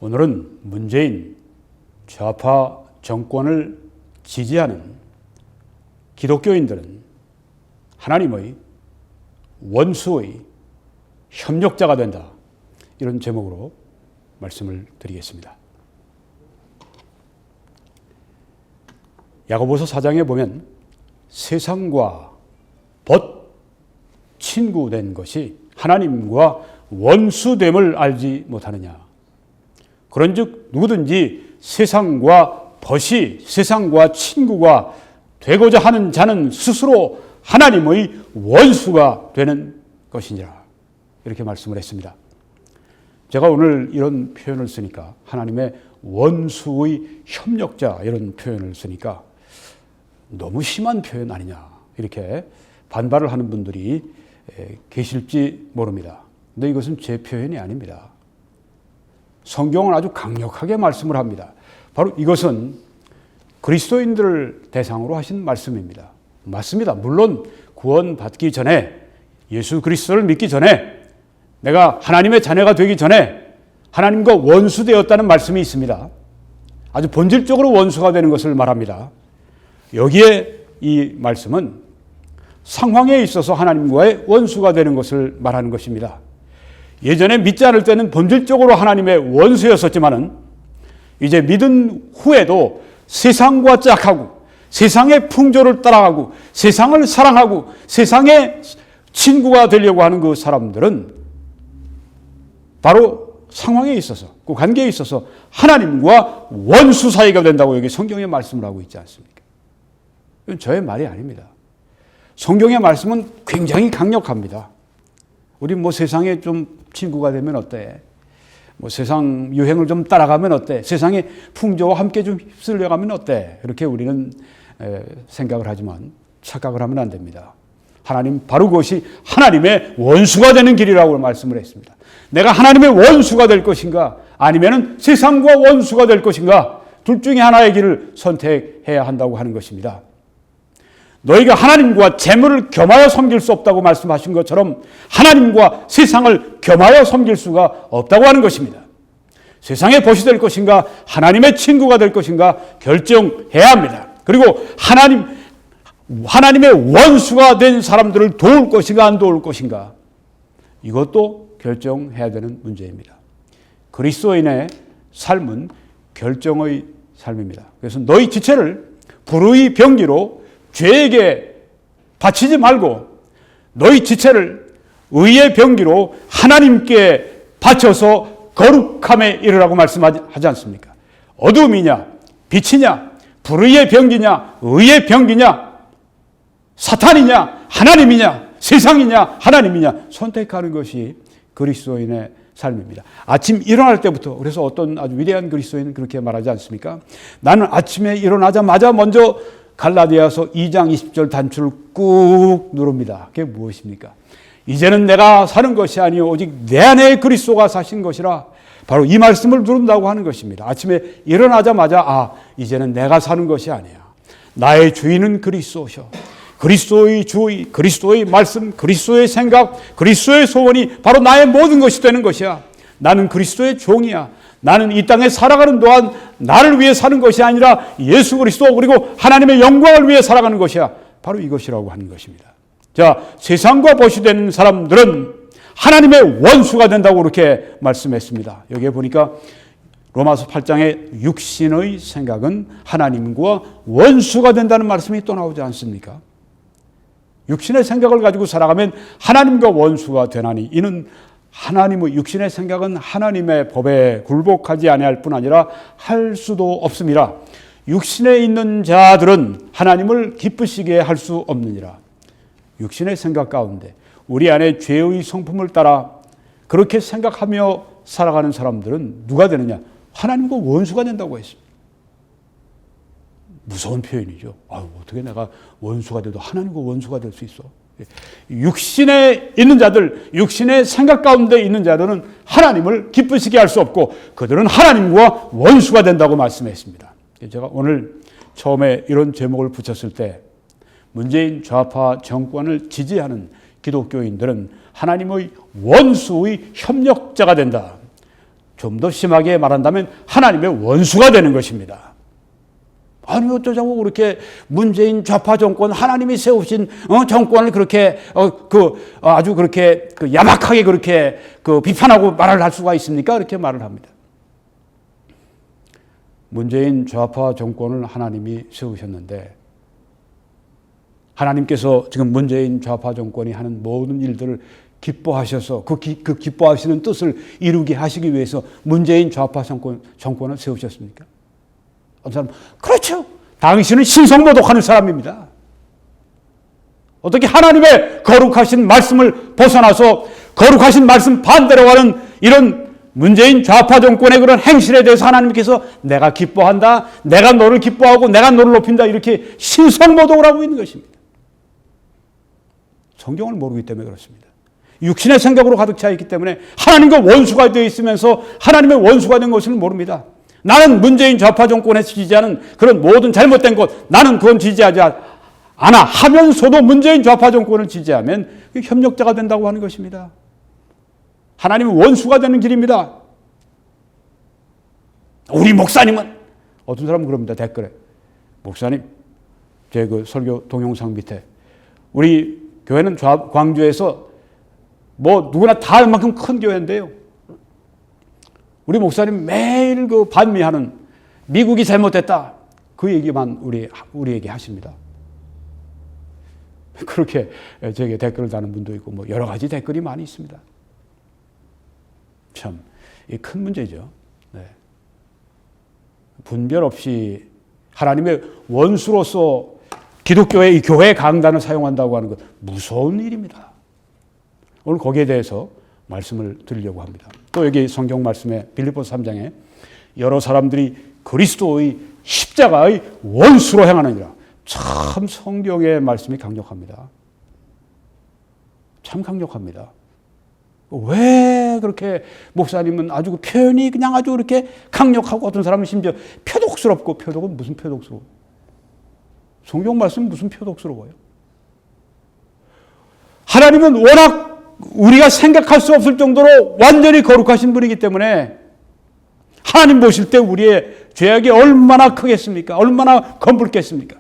오늘은 문재인 좌파 정권을 지지하는 기독교인들은 하나님의 원수의 협력자가 된다. 이런 제목으로 말씀을 드리겠습니다. 야고보서 4장에 보면 세상과 벗 친구된 것이 하나님과 원수됨을 알지 못하느냐. 그런즉 누구든지 세상과 벗이 세상과 친구가 되고자 하는 자는 스스로 하나님의 원수가 되는 것이니라. 이렇게 말씀을 했습니다. 제가 오늘 이런 표현을 쓰니까 하나님의 원수의 협력자 이런 표현을 쓰니까 너무 심한 표현 아니냐 이렇게 반발을 하는 분들이 계실지 모릅니다. 근데 이것은 제 표현이 아닙니다. 성경은 아주 강력하게 말씀을 합니다. 바로 이것은 그리스도인들을 대상으로 하신 말씀입니다. 맞습니다. 물론 구원받기 전에 예수 그리스도를 믿기 전에 내가 하나님의 자녀가 되기 전에 하나님과 원수되었다는 말씀이 있습니다. 아주 본질적으로 원수가 되는 것을 말합니다. 여기에 이 말씀은 상황에 있어서 하나님과의 원수가 되는 것을 말하는 것입니다. 예전에 믿지 않을 때는 본질적으로 하나님의 원수였었지만은 이제 믿은 후에도 세상과 짝하고 세상의 풍조를 따라가고 세상을 사랑하고 세상의 친구가 되려고 하는 그 사람들은 바로 상황에 있어서 그 관계에 있어서 하나님과 원수 사이가 된다고 여기 성경에 말씀을 하고 있지 않습니까? 이건 저의 말이 아닙니다. 성경의 말씀은 굉장히 강력합니다. 우리 세상에 좀 친구가 되면 어때? 세상 유행을 좀 따라가면 어때? 세상의 풍조와 함께 좀 휩쓸려가면 어때? 이렇게 우리는 생각을 하지만 착각을 하면 안 됩니다. 하나님 바로 그것이 하나님의 원수가 되는 길이라고 말씀을 했습니다. 내가 하나님의 원수가 될 것인가? 아니면 세상과 원수가 될 것인가? 둘 중에 하나의 길을 선택해야 한다고 하는 것입니다. 너희가 하나님과 재물을 겸하여 섬길 수 없다고 말씀하신 것처럼 하나님과 세상을 겸하여 섬길 수가 없다고 하는 것입니다. 세상의 벗이 될 것인가 하나님의 친구가 될 것인가 결정해야 합니다. 그리고 하나님의 원수가 된 사람들을 도울 것인가 안 도울 것인가 이것도 결정해야 되는 문제입니다. 그리스도인의 삶은 결정의 삶입니다. 그래서 너희 지체를 불의의 병기로 죄에게 바치지 말고 너희 지체를 의의 병기로 하나님께 바쳐서 거룩함에 이르라고 말씀하지 않습니까? 어둠이냐 빛이냐 불의의 병기냐 의의 병기냐 사탄이냐 하나님이냐 세상이냐 하나님이냐 선택하는 것이 그리스도인의 삶입니다. 아침 일어날 때부터 그래서 어떤 아주 위대한 그리스도인은 그렇게 말하지 않습니까? 나는 아침에 일어나자마자 먼저 갈라디아서 2장 20절 단추를 꾹 누릅니다. 그게 무엇입니까? 이제는 내가 사는 것이 아니요 오직 내 안에 그리스도가 사신 것이라 바로 이 말씀을 누른다고 하는 것입니다. 아침에 일어나자마자 이제는 내가 사는 것이 아니야. 나의 주인은 그리스도셔. 그리스도의 주의, 그리스도의 말씀, 그리스도의 생각, 그리스도의 소원이 바로 나의 모든 것이 되는 것이야. 나는 그리스도의 종이야. 나는 이 땅에 살아가는 동안 나를 위해 사는 것이 아니라 예수 그리스도 그리고 하나님의 영광을 위해 살아가는 것이야. 바로 이것이라고 하는 것입니다. 자, 세상과 벗이 되는 사람들은 하나님의 원수가 된다고 그렇게 말씀했습니다. 여기에 보니까 로마서 8장에 육신의 생각은 하나님과 원수가 된다는 말씀이 또 나오지 않습니까? 육신의 생각을 가지고 살아가면 하나님과 원수가 되나니 이는 하나님의 육신의 생각은 하나님의 법에 굴복하지 아니할 뿐 아니라 할 수도 없음이라. 육신에 있는 자들은 하나님을 기쁘시게 할 수 없느니라. 육신의 생각 가운데 우리 안에 죄의 성품을 따라 그렇게 생각하며 살아가는 사람들은 누가 되느냐? 하나님과 원수가 된다고 했습니다. 무서운 표현이죠. 어떻게 내가 원수가 돼도 하나님과 원수가 될 수 있어? 육신에 있는 자들, 육신의 생각 가운데 있는 자들은 하나님을 기쁘시게 할 수 없고 그들은 하나님과 원수가 된다고 말씀했습니다. 제가 오늘 처음에 이런 제목을 붙였을 때 문재인 좌파 정권을 지지하는 기독교인들은 하나님의 원수의 협력자가 된다. 좀 더 심하게 말한다면 하나님의 원수가 되는 것입니다. 아니 어쩌자고 그렇게 문재인 좌파 정권 하나님이 세우신 정권을 그렇게 아주 그렇게 야박하게 그렇게 비판하고 말을 할 수가 있습니까? 그렇게 말을 합니다. 문재인 좌파 정권을 하나님이 세우셨는데 하나님께서 지금 문재인 좌파 정권이 하는 모든 일들을 기뻐하셔서 그 기뻐하시는 뜻을 이루게 하시기 위해서 문재인 좌파 정권을 세우셨습니까? 어떤 사람 그렇죠. 당신은 신성모독하는 사람입니다. 어떻게 하나님의 거룩하신 말씀을 벗어나서 거룩하신 말씀 반대로 가는 이런 문재인 좌파 정권의 그런 행실에 대해서 하나님께서 내가 기뻐한다, 내가 너를 기뻐하고 내가 너를 높인다 이렇게 신성모독을 하고 있는 것입니다. 성경을 모르기 때문에 그렇습니다. 육신의 생각으로 가득 차 있기 때문에 하나님과 원수가 되어 있으면서 하나님의 원수가 된 것을 모릅니다. 나는 문재인 좌파 정권에 지지하는 그런 모든 잘못된 것 나는 그건 지지하지 않아 하면서도 문재인 좌파 정권을 지지하면 협력자가 된다고 하는 것입니다. 하나님의 원수가 되는 길입니다. 우리 목사님은 어떤 사람은 그럽니다. 댓글에 목사님 제 그 설교 동영상 밑에 우리 교회는 광주에서 뭐 누구나 다 할 만큼 큰 교회인데요. 우리 목사님 매일 그 반미하는 미국이 잘못됐다. 그 얘기만 우리에게 하십니다. 그렇게 제게 댓글을 다는 분도 있고 뭐 여러 가지 댓글이 많이 있습니다. 참, 이 큰 문제죠. 네. 분별 없이 하나님의 원수로서 기독교의 이 교회 강단을 사용한다고 하는 것 무서운 일입니다. 오늘 거기에 대해서 말씀을 드리려고 합니다. 또 여기 성경 말씀에 빌립보서 3장에 여러 사람들이 그리스도의 십자가의 원수로 행하느니라. 참 성경의 말씀이 강력합니다. 참 강력합니다. 왜 그렇게 목사님은 아주 그 표현이 그냥 아주 그렇게 강력하고 어떤 사람은 심지어 표독스럽고 표독은 무슨 표독스러워? 성경 말씀은 무슨 표독스러워요? 하나님은 워낙 우리가 생각할 수 없을 정도로 완전히 거룩하신 분이기 때문에 하나님 보실 때 우리의 죄악이 얼마나 크겠습니까? 얼마나 검붉겠습니까?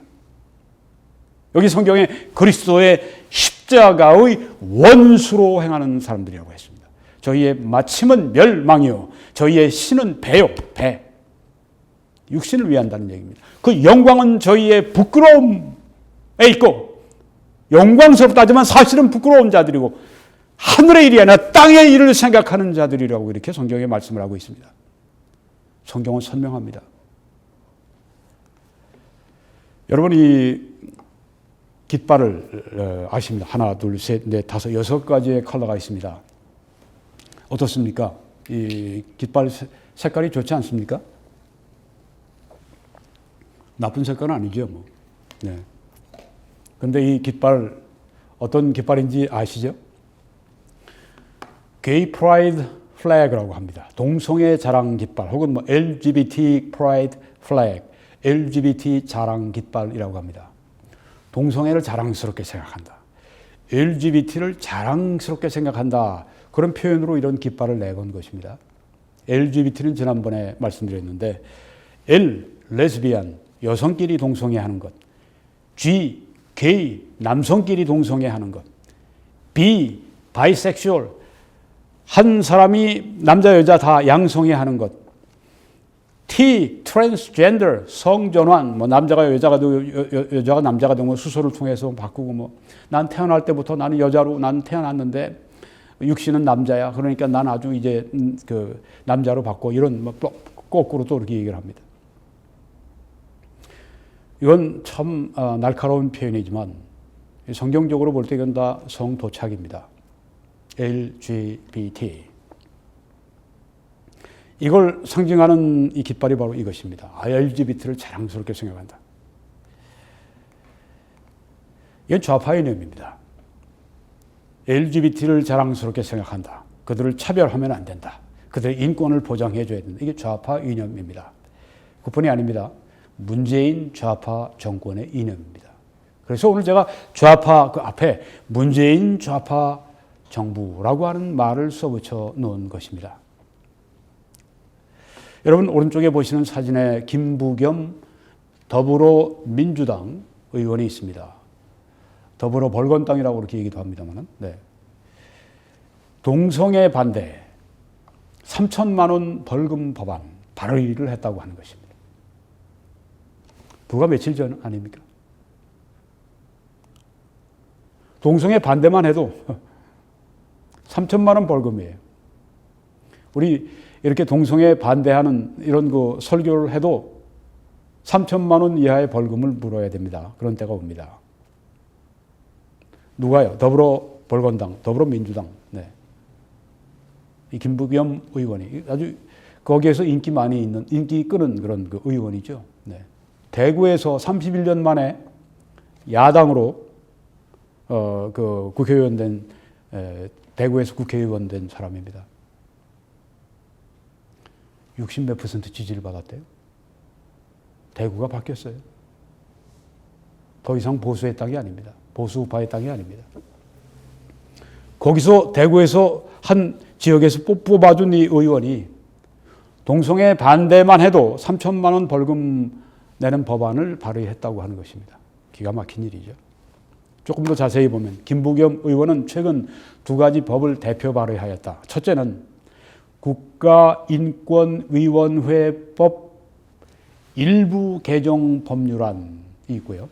여기 성경에 그리스도의 십자가의 원수로 행하는 사람들이라고 했습니다. 저희의 마침은 멸망이요 저희의 신은 배요. 배. 육신을 위한다는 얘기입니다. 그 영광은 저희의 부끄러움에 있고 영광스럽다지만 사실은 부끄러운 자들이고 하늘의 일이 아니라 땅의 일을 생각하는 자들이라고 이렇게 성경에 말씀을 하고 있습니다. 성경은 선명합니다. 여러분 이 깃발을 아십니다. 하나, 둘, 셋, 넷, 다섯, 6가지의 컬러가 있습니다. 어떻습니까? 이 깃발 색깔이 좋지 않습니까? 나쁜 색깔은 아니죠. 뭐. 네. 그런데 이 깃발 어떤 깃발인지 아시죠? Gay Pride Flag라고 합니다. 동성애 자랑 깃발 혹은 뭐 LGBT Pride Flag, LGBT 자랑 깃발이라고 합니다. 동성애를 자랑스럽게 생각한다. LGBT를 자랑스럽게 생각한다. 그런 표현으로 이런 깃발을 내건 것입니다. LGBT는 지난번에 말씀드렸는데 L, 레즈비안, 여성끼리 동성애하는 것. G, 게이, 남성끼리 동성애하는 것. B, 바이섹슈얼, 한 사람이 남자 여자 다 양성애하는 것. T, 트랜스젠더, 성전환, 뭐 남자가 여자가 되고 여자가 남자가 되고 수술을 통해서 바꾸고 뭐 난 태어날 때부터 나는 여자로 난 태어났는데 육신은 남자야. 그러니까 난 아주 이제 그 남자로 바꿔 이런 뭐 거꾸로 또 이렇게 얘기를 합니다. 이건 참 날카로운 표현이지만 성경적으로 볼 때 이건 다 성도착입니다. LGBT. 이걸 상징하는 이 깃발이 바로 이것입니다. LGBT를 자랑스럽게 생각한다. 이건 좌파의 이념입니다. LGBT를 자랑스럽게 생각한다. 그들을 차별하면 안 된다. 그들의 인권을 보장해 줘야 된다. 이게 좌파 이념입니다. 그뿐이 아닙니다. 문재인 좌파 정권의 이념입니다. 그래서 오늘 제가 좌파 그 앞에 문재인 좌파 정부라고 하는 말을 써붙여 놓은 것입니다. 여러분 오른쪽에 보시는 사진에 김부겸 더불어민주당 의원이 있습니다. 더불어 벌건당이라고 그렇게 얘기도 합니다만, 네. 동성애 반대 3천만 원 벌금 법안 발의를 했다고 하는 것입니다. 불과 며칠 전 아닙니까? 동성애 반대만 해도 3천만 원 벌금이에요. 우리 이렇게 동성애 반대하는 이런 그 설교를 해도 3천만 원 이하의 벌금을 물어야 됩니다. 그런 때가 옵니다. 누가요? 더불어벌건당, 더불어민주당. 네. 이 김부겸 의원이 아주 거기에서 인기 끄는 그런 그 의원이죠. 네. 대구에서 31년 만에 야당으로 그 국회의원 대구에서 국회의원 된 사람입니다. 60몇 % 지지를 받았대요. 대구가 바뀌었어요. 더 이상 보수의 땅이 아닙니다. 보수우파의 땅이 아닙니다. 거기서 대구에서 한 지역에서 뽑아준 이 의원이 동성애 반대만 해도 3천만 원 벌금 내는 법안을 발의했다고 하는 것입니다. 기가 막힌 일이죠. 조금 더 자세히 보면 김부겸 의원은 최근 두 가지 법을 대표 발의하였다. 첫째는 국가인권위원회법 일부 개정 법률안이 있고요.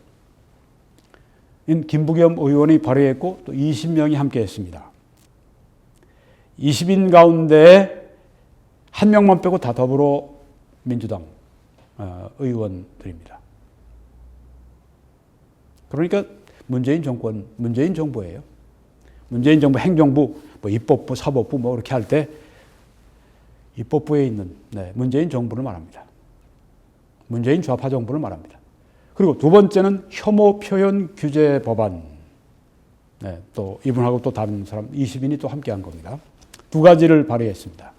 김부겸 의원이 발의했고 또 20명이 함께 했습니다. 20인 가운데 한 명만 빼고 다 더불어민주당 의원들입니다. 그러니까 문재인 정부예요. 문재인 정부 행정부, 뭐 입법부, 사법부 뭐 이렇게 할 때 입법부에 있는 문재인 정부를 말합니다. 문재인 좌파 정부를 말합니다. 그리고 두 번째는 혐오 표현 규제 법안. 네, 또 이분하고 또 다른 사람 20인이 또 함께한 겁니다. 두 가지를 발의했습니다.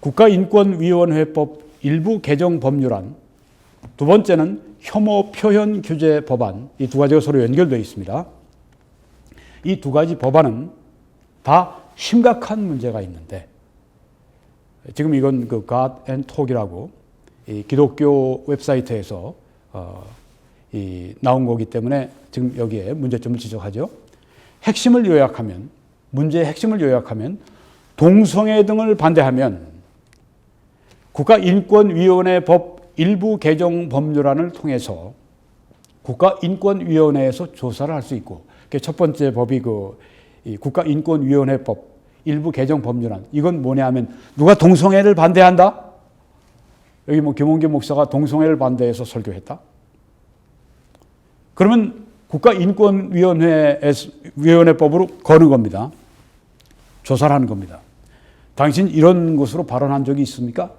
국가인권위원회법 일부 개정 법률안, 두 번째는 혐오 표현 규제 법안. 이 두 가지가 서로 연결되어 있습니다. 이 두 가지 법안은 다 심각한 문제가 있는데 지금 이건 그 God and Talk이라고 이 기독교 웹사이트에서 나온 거기 때문에 지금 여기에 문제점을 지적하죠. 문제의 핵심을 요약하면 동성애 등을 반대하면 국가인권위원회법 일부 개정 법률안을 통해서 국가인권위원회에서 조사를 할 수 있고, 첫 번째 법이 이 국가인권위원회법 일부 개정 법률안. 이건 뭐냐 하면 누가 동성애를 반대한다? 여기 뭐 김홍규 목사가 동성애를 반대해서 설교했다? 그러면 국가인권위원회법으로 거는 겁니다. 조사를 하는 겁니다. 당신 이런 것으로 발언한 적이 있습니까?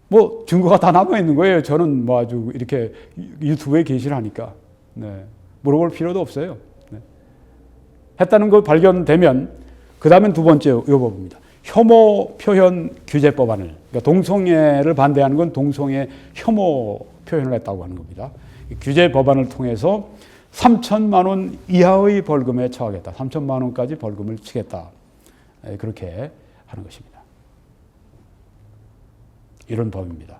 뭐 증거가 다 남아 있는 거예요. 저는 뭐 아주 이렇게 유튜브에 게시를 하니까 물어볼 필요도 없어요. 했다는 거 발견되면 그 다음엔 두 번째 이 법입니다. 혐오 표현 규제법안을, 그러니까 동성애를 반대하는 건 동성애 혐오 표현을 했다고 하는 겁니다. 규제 법안을 통해서 3천만 원 이하의 벌금에 처하겠다. 3천만 원까지 벌금을 치겠다. 그렇게 하는 것입니다. 이런 법입니다.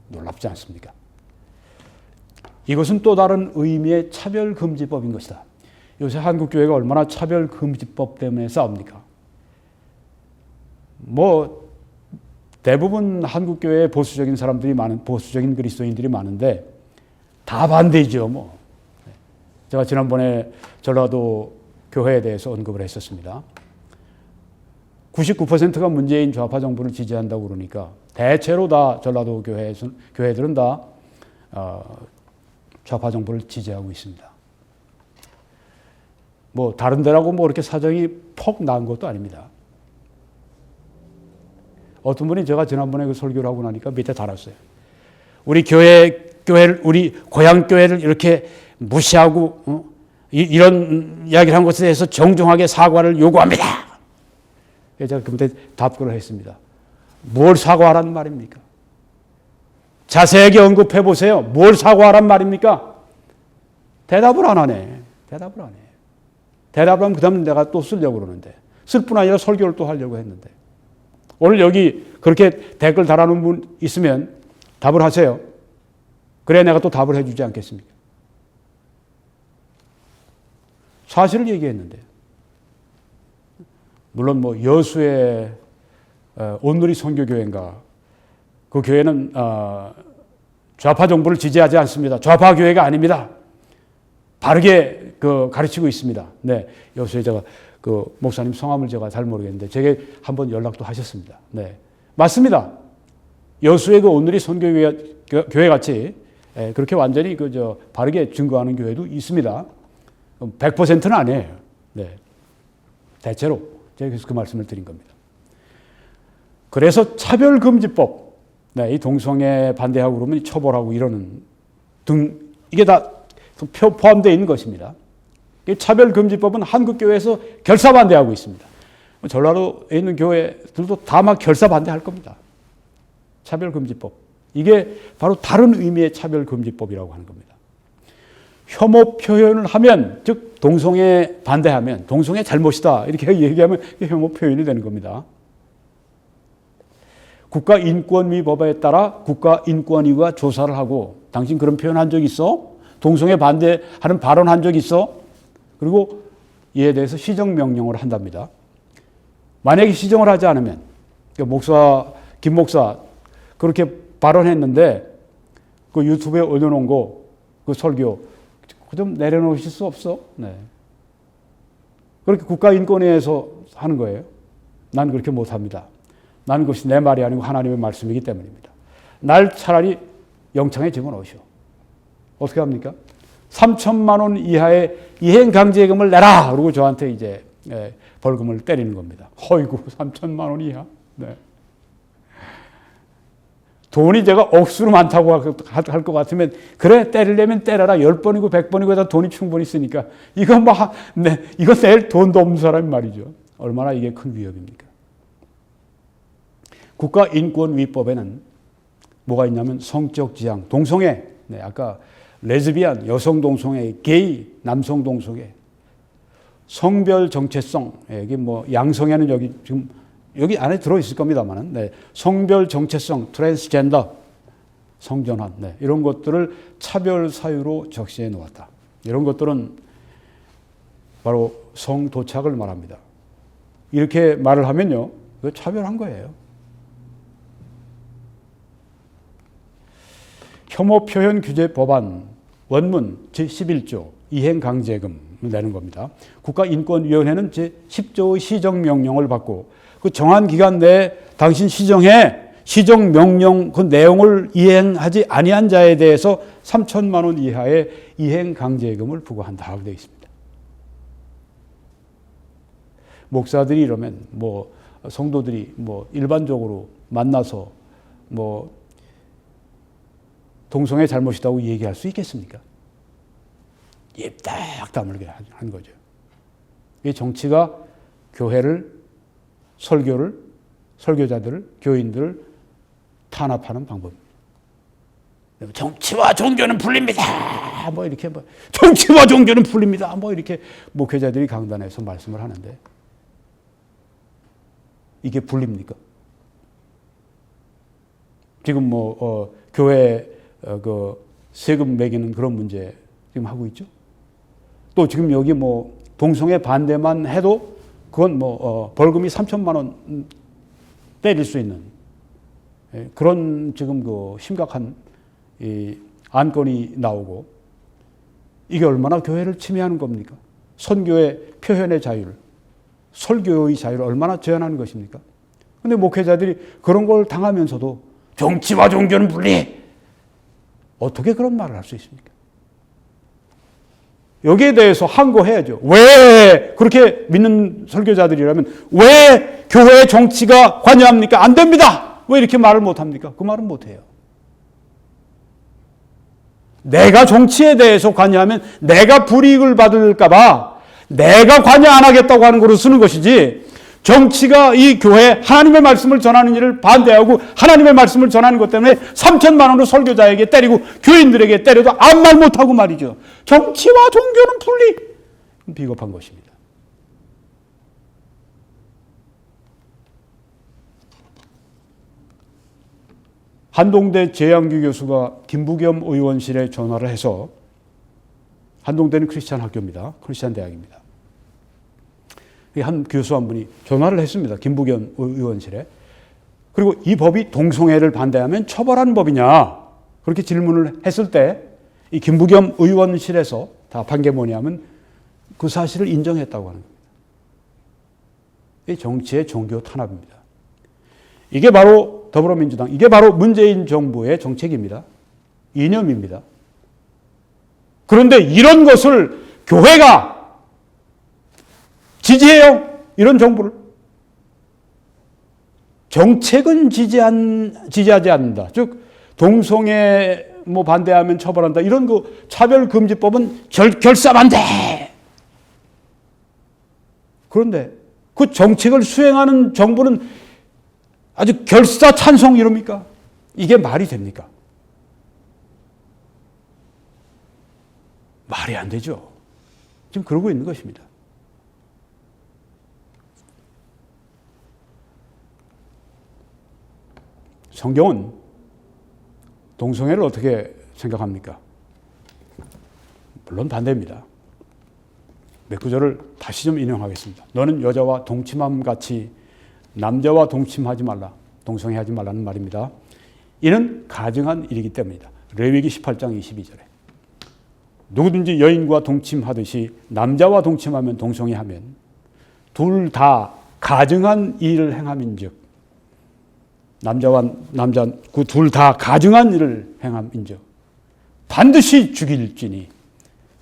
놀랍지 않습니까? 이것은 또 다른 의미의 차별금지법인 것이다. 요새 한국교회가 얼마나 차별금지법 때문에 싸웁니까? 뭐 대부분 한국교회에 보수적인 보수적인 그리스도인들이 많은데 다 반대죠. 뭐 제가 지난번에 전라도 교회에 대해서 언급을 했었습니다. 99%가 문재인 좌파 정부를 지지한다고 그러니까 대체로 다 전라도 교회들은 다 좌파 정부를 지지하고 있습니다. 뭐 다른 데라고 뭐 이렇게 사정이 폭 나은 것도 아닙니다. 어떤 분이 제가 지난번에 그 설교를 하고 나니까 밑에 달았어요. 우리 교회를 우리 고향 교회를 이렇게 무시하고 이런 이야기를 한 것에 대해서 정중하게 사과를 요구합니다. 제가 그때 답글을 했습니다. 뭘 사과하란 말입니까? 자세하게 언급해 보세요. 뭘 사과하란 말입니까? 대답을 안 하네. 대답을 하면 그 다음에 내가 또 쓰려고 그러는데 쓸 뿐 아니라 설교를 또 하려고 했는데 오늘 여기 그렇게 댓글 달아놓은 분 있으면 답을 하세요. 그래 내가 또 답을 해주지 않겠습니까? 사실을 얘기했는데 물론 뭐 여수의 온누리 선교교회인가 그 교회는 좌파 정부를 지지하지 않습니다. 좌파 교회가 아닙니다. 바르게 가르치고 있습니다. 네, 여수에 제가 그 목사님 성함을 제가 잘 모르겠는데 제게 한번 연락도 하셨습니다. 네, 맞습니다. 여수의 그 온누리 선교교회 같이 그렇게 완전히 바르게 증거하는 교회도 있습니다. 100%는 아니에요. 네, 대체로 제가 그래서 그 말씀을 드린 겁니다. 그래서 차별금지법, 네, 이 동성애 반대하고 그러면 처벌하고 이러는 등 이게 다 포함되어 있는 것입니다. 이 차별금지법은 한국교회에서 결사 반대하고 있습니다. 전라도에 있는 교회들도 다 막 결사 반대할 겁니다. 차별금지법. 이게 바로 다른 의미의 차별금지법이라고 하는 겁니다. 혐오 표현을 하면, 즉 동성애 반대하면 동성애 잘못이다 이렇게 얘기하면 혐오 표현이 되는 겁니다. 국가인권위법에 따라 국가인권위가 조사를 하고 당신 그런 표현 한 적 있어? 동성애 반대하는 발언 한 적 있어? 그리고 이에 대해서 시정명령을 한답니다. 만약에 시정을 하지 않으면 김 목사 그렇게 발언했는데 그 유튜브에 올려놓은 그 설교 좀 내려놓으실 수 없어? 네. 그렇게 국가인권위에서 하는 거예요. 난 그렇게 못합니다. 나는 그것이 내 말이 아니고 하나님의 말씀이기 때문입니다. 날 차라리 영창에 집어넣으시오. 어떻게 합니까? 3천만 원 이하의 이행강제금을 내라! 그러고 저한테 이제 벌금을 때리는 겁니다. 어이구, 3천만 원 이하? 네. 돈이 제가 억수로 많다고 할 것 같으면 그래 때리려면 때려라. 10번이고 100번이고 다 돈이 충분히 있으니까 이거 이거 낼 돈도 없는 사람이 말이죠. 얼마나 이게 큰 위협입니까? 국가인권위법에는 뭐가 있냐면 성적 지향, 동성애, 네, 아까 레즈비안, 여성 동성애, 게이, 남성 동성애, 성별 정체성, 이게 뭐 양성애는 여기 안에 들어있을 겁니다만은, 네, 성별 정체성, 트랜스젠더, 성전환, 네, 이런 것들을 차별 사유로 적시해 놓았다. 이런 것들은 바로 성도착을 말합니다. 이렇게 말을 하면요, 그거 차별한 거예요. 혐오 표현 규제 법안 원문 제11조 이행강제금을 내는 겁니다. 국가인권위원회는 제10조의 시정명령을 받고 그 정한 기간 내에 당신 시정명령 그 내용을 이행하지 아니한 자에 대해서 3천만 원 이하의 이행강제금을 부과한다 하고 되어 있습니다. 목사들이 이러면 성도들이 일반적으로 만나서 동성애 잘못이라고 얘기할 수 있겠습니까? 입 딱 다물게 한 거죠. 이 정치가 교회를, 설교자들을, 교인들을 탄압하는 방법입니다. 정치와 종교는 분립니다. 정치와 종교는 분립니다. 이렇게 목회자들이 강단에서 말씀을 하는데 이게 분립니까? 지금 교회 세금 매기는 그런 문제 지금 하고 있죠. 또 지금 여기 동성애 반대만 해도 그건 벌금이 3천만 원 때릴 수 있는 그런 지금 심각한 이 안건이 나오고 이게 얼마나 교회를 침해하는 겁니까? 선교의 표현의 자유를, 설교의 자유를 얼마나 제한하는 것입니까? 그런데 목회자들이 그런 걸 당하면서도 정치와 종교는 분리! 어떻게 그런 말을 할 수 있습니까? 여기에 대해서 항고해야죠. 왜 그렇게 믿는 설교자들이라면 왜 교회의 정치가 관여합니까? 안 됩니다. 왜 이렇게 말을 못합니까? 그 말은 못해요. 내가 정치에 대해서 관여하면 내가 불이익을 받을까 봐 내가 관여 안 하겠다고 하는 거로 쓰는 것이지, 정치가 이 교회 하나님의 말씀을 전하는 일을 반대하고 하나님의 말씀을 전하는 것 때문에 3천만 원으로 설교자에게 때리고 교인들에게 때려도 아무 말 못하고 말이죠. 정치와 종교는 분리. 비겁한 것입니다. 한동대 재양규 교수가 김부겸 의원실에 전화를 해서, 한동대는 크리스찬 학교입니다. 크리스찬 대학입니다. 한 교수 한 분이 전화를 했습니다. 김부겸 의원실에. 그리고 이 법이 동성애를 반대하면 처벌하는 법이냐, 그렇게 질문을 했을 때 이 김부겸 의원실에서 답한 게 뭐냐면 그 사실을 인정했다고 하는 겁니다. 이 정치의 종교 탄압입니다. 이게 바로 더불어민주당, 이게 바로 문재인 정부의 정책입니다. 이념입니다. 그런데 이런 것을 교회가 지지해요. 이런 정부를. 정책은 지지하지 않는다. 즉 동성애 반대하면 처벌한다. 이런 그 차별금지법은 결사반대. 그런데 그 정책을 수행하는 정부는 아주 결사 찬성 이럽니까? 이게 말이 됩니까? 말이 안 되죠. 지금 그러고 있는 것입니다. 성경은 동성애를 어떻게 생각합니까? 물론 반대입니다. 몇 구절을 다시 좀 인용하겠습니다. 너는 여자와 동침함 같이 남자와 동침하지 말라. 동성애하지 말라는 말입니다. 이는 가증한 일이기 때문이다. 레위기 18장 22절에. 누구든지 여인과 동침하듯이 남자와 동침하면 동성애하면 둘 다 가증한 일을 행함인즉, 남자와 남자 그 둘 다 가증한 일을 행함인즉 반드시 죽일지니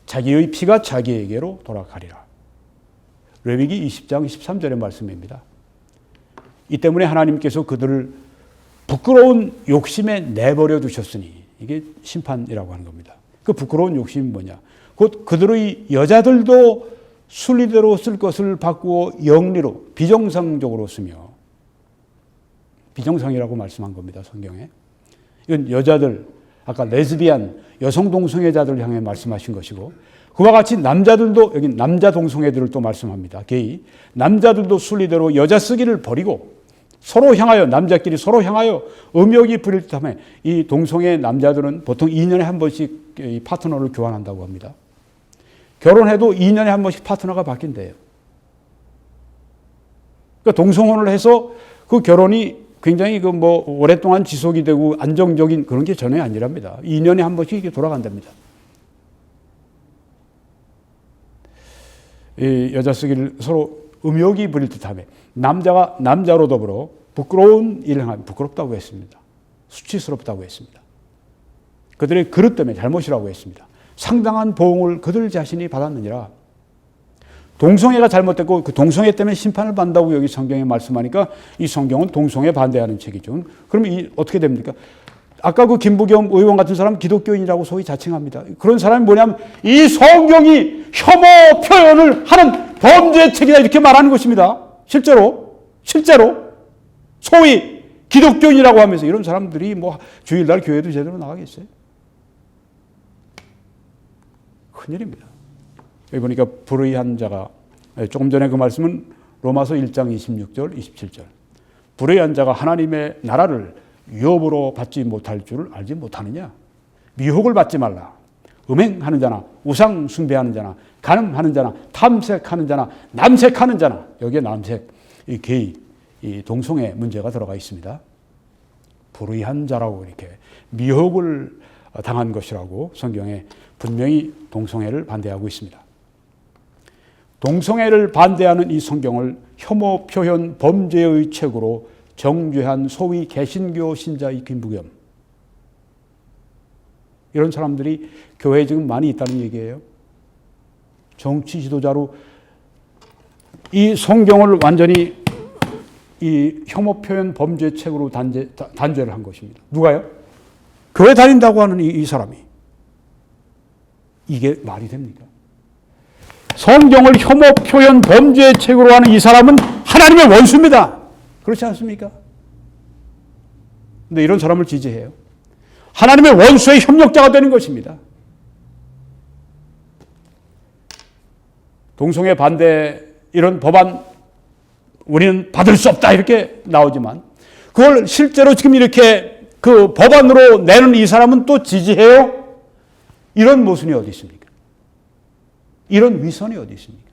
자기의 피가 자기에게로 돌아가리라. 레위기 20장 13절의 말씀입니다. 이 때문에 하나님께서 그들을 부끄러운 욕심에 내버려 두셨으니, 이게 심판이라고 하는 겁니다. 그 부끄러운 욕심이 뭐냐? 곧 그들의 여자들도 순리대로 쓸 것을 바꾸어 영리로 비정상적으로 쓰며, 비정상이라고 말씀한 겁니다. 성경에. 이건 여자들, 아까 레즈비안, 여성 동성애자들 향해 말씀하신 것이고, 그와 같이 남자들도, 여기 남자 동성애들을 또 말씀합니다. 게이. 남자들도 순리대로 여자 쓰기를 버리고 서로 향하여, 남자끼리 서로 향하여 음욕이 부릴 듯하며, 이 동성애 남자들은 보통 2년에 한 번씩 이 파트너를 교환한다고 합니다. 결혼해도 2년에 한 번씩 파트너가 바뀐대요. 그러니까 동성혼을 해서 그 결혼이 굉장히 오랫동안 지속이 되고 안정적인 그런 게 전혀 아니랍니다. 2년에 한 번씩 이게 돌아간답니다. 이 여자 쓰기를 서로 음욕이 부릴 듯하며, 남자가 남자로 더불어 부끄러운 일을 하면, 부끄럽다고 했습니다. 수치스럽다고 했습니다. 그들의 그릇 때문에 잘못이라고 했습니다. 상당한 보응을 그들 자신이 받았느니라. 동성애가 잘못됐고 그 동성애 때문에 심판을 받는다고 여기 성경에 말씀하니까 이 성경은 동성애 반대하는 책이죠. 그러면 어떻게 됩니까? 아까 그 김부겸 의원 같은 사람 기독교인이라고 소위 자칭합니다. 그런 사람이 뭐냐면 이 성경이 혐오 표현을 하는 범죄책이다 이렇게 말하는 것입니다. 실제로 소위 기독교인이라고 하면서 이런 사람들이 주일날 교회도 제대로 나가겠어요? 큰일입니다. 여기 보니까 불의한 자가, 조금 전에 그 말씀은 로마서 1장 26절, 27절. 불의한 자가 하나님의 나라를 유업으로 받지 못할 줄을 알지 못하느냐? 미혹을 받지 말라. 음행하는 자나 우상 숭배하는 자나 간음하는 자나 탐색하는 자나 남색하는 자나, 여기에 남색, 이 게이, 이 동성애 문제가 들어가 있습니다. 불의한 자라고 이렇게 미혹을 당한 것이라고 성경에 분명히 동성애를 반대하고 있습니다. 동성애를 반대하는 이 성경을 혐오 표현 범죄의 책으로 정죄한 소위 개신교 신자의 김부겸, 이런 사람들이 교회에 지금 많이 있다는 얘기예요. 정치 지도자로 이 성경을 완전히 이 혐오 표현 범죄 책으로 단죄를 한 것입니다. 누가요? 교회 다닌다고 하는 이 사람이. 이게 말이 됩니까? 성경을 혐오 표현 범죄 책으로 하는 이 사람은 하나님의 원수입니다. 그렇지 않습니까? 근데 이런 사람을 지지해요. 하나님의 원수의 협력자가 되는 것입니다. 동성애 반대 이런 법안 우리는 받을 수 없다 이렇게 나오지만 그걸 실제로 지금 이렇게 그 법안으로 내는 이 사람은 또 지지해요? 이런 모순이 어디 있습니까? 이런 위선이 어디 있습니까?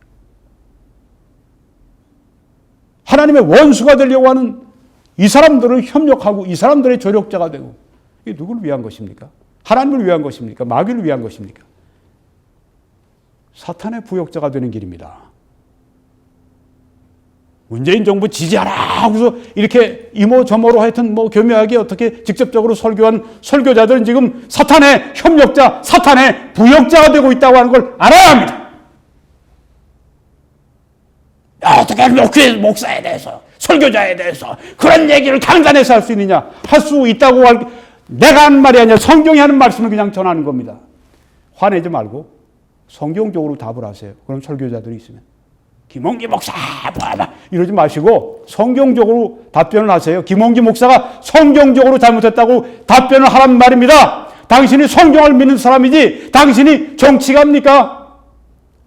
하나님의 원수가 되려고 하는 이 사람들을 협력하고 이 사람들의 조력자가 되고, 이게 누구를 위한 것입니까? 하나님을 위한 것입니까? 마귀를 위한 것입니까? 사탄의 부역자가 되는 길입니다. 문재인 정부 지지하라 하고서 이렇게 이모저모로 하여튼 교묘하게 어떻게 직접적으로 설교한 설교자들은 지금 사탄의 협력자, 사탄의 부역자가 되고 있다고 하는 걸 알아야 합니다. 어떻게 목사에 대해서, 설교자에 대해서 그런 얘기를 강단에서 할 수 있느냐? 할 수 있다고 내가 하는 말이 아니라 성경이 하는 말씀을 그냥 전하는 겁니다. 화내지 말고 성경적으로 답을 하세요. 그럼 설교자들이 있으면. 김홍기 목사 이러지 마시고 성경적으로 답변을 하세요. 김홍기 목사가 성경적으로 잘못했다고 답변을 하란 말입니다. 당신이 성경을 믿는 사람이지 당신이 정치가입니까?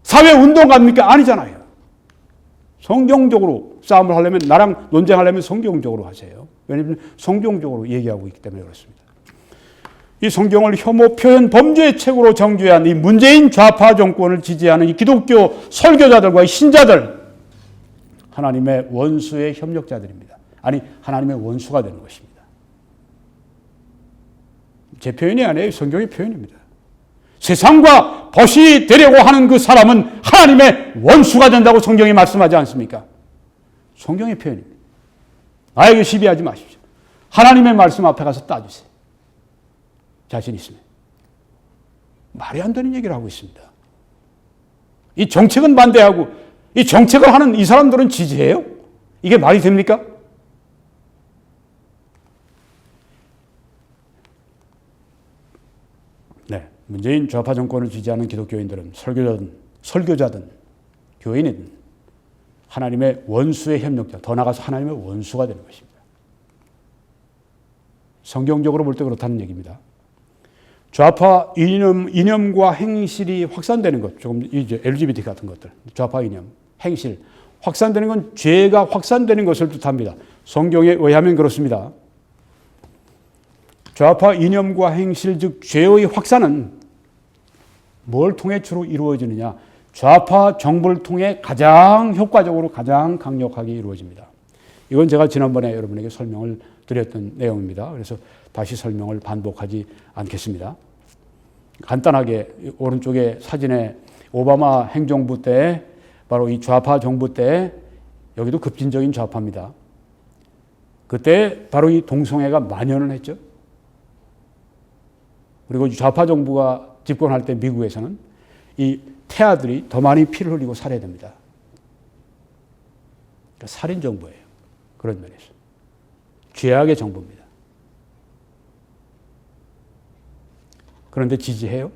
사회운동가입니까? 아니잖아요. 성경적으로 싸움을 하려면, 나랑 논쟁하려면 성경적으로 하세요. 왜냐하면 성경적으로 얘기하고 있기 때문에 그렇습니다. 이 성경을 혐오, 표현, 범죄의 책으로 정죄한 이 문재인 좌파 정권을 지지하는 이 기독교 설교자들과 신자들, 하나님의 원수의 협력자들입니다. 아니, 하나님의 원수가 되는 것입니다. 제 표현이 아니에요. 성경의 표현입니다. 세상과 벗이 되려고 하는 그 사람은 하나님의 원수가 된다고 성경이 말씀하지 않습니까? 성경의 표현입니다. 나에게 시비하지 마십시오. 하나님의 말씀 앞에 가서 따주세요. 자신 있으면. 말이 안 되는 얘기를 하고 있습니다. 이 정책은 반대하고 이 정책을 하는 이 사람들은 지지해요? 이게 말이 됩니까? 네, 문재인 좌파 정권을 지지하는 기독교인들은 설교자든 교인이든 하나님의 원수의 협력자, 더 나아가서 하나님의 원수가 되는 것입니다. 성경적으로 볼 때 그렇다는 얘기입니다. 좌파 이념과 행실이 확산되는 것, 조금 이제 LGBT 같은 것들, 좌파 이념, 행실, 확산되는 건 죄가 확산되는 것을 뜻합니다. 성경에 의하면 그렇습니다. 좌파 이념과 행실, 즉 죄의 확산은 뭘 통해 주로 이루어지느냐? 좌파 정부를 통해 가장 효과적으로, 가장 강력하게 이루어집니다. 이건 제가 지난번에 여러분에게 설명을 드렸던 내용입니다. 그래서 다시 설명을 반복하지 않겠습니다. 간단하게 오른쪽에 사진에 오바마 행정부 때, 바로 이 좌파 정부 때, 여기도 급진적인 좌파입니다. 그때 바로 이 동성애가 만연을 했죠. 그리고 좌파 정부가 집권할 때 미국에서는 이 태아들이 더 많이 피를 흘리고 살해됩니다. 그러니까 살인 정부예요. 그런 면에서. 죄악의 정부입니다. 그런데 지지해요?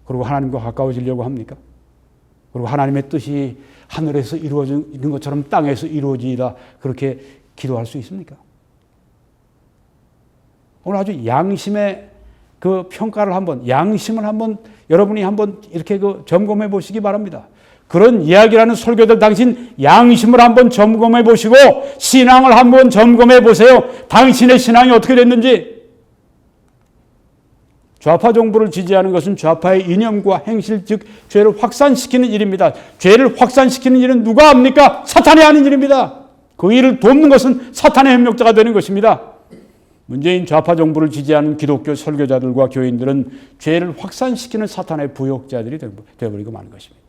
그리고 하나님과 가까워지려고 합니까? 그리고 하나님의 뜻이 하늘에서 이루어지는 것처럼 땅에서 이루어지다, 그렇게 기도할 수 있습니까? 오늘 아주 양심의 그 평가를 양심을 여러분이 이렇게 점검해 보시기 바랍니다. 그런 이야기라는 설교들, 당신 양심을 한번 점검해 보시고 신앙을 한번 점검해 보세요. 당신의 신앙이 어떻게 됐는지. 좌파 정부를 지지하는 것은 좌파의 이념과 행실, 즉 죄를 확산시키는 일입니다. 죄를 확산시키는 일은 누가 합니까? 사탄이 하는 일입니다. 그 일을 돕는 것은 사탄의 협력자가 되는 것입니다. 문재인 좌파 정부를 지지하는 기독교 설교자들과 교인들은 죄를 확산시키는 사탄의 부역자들이 되어버리고 마는 것입니다.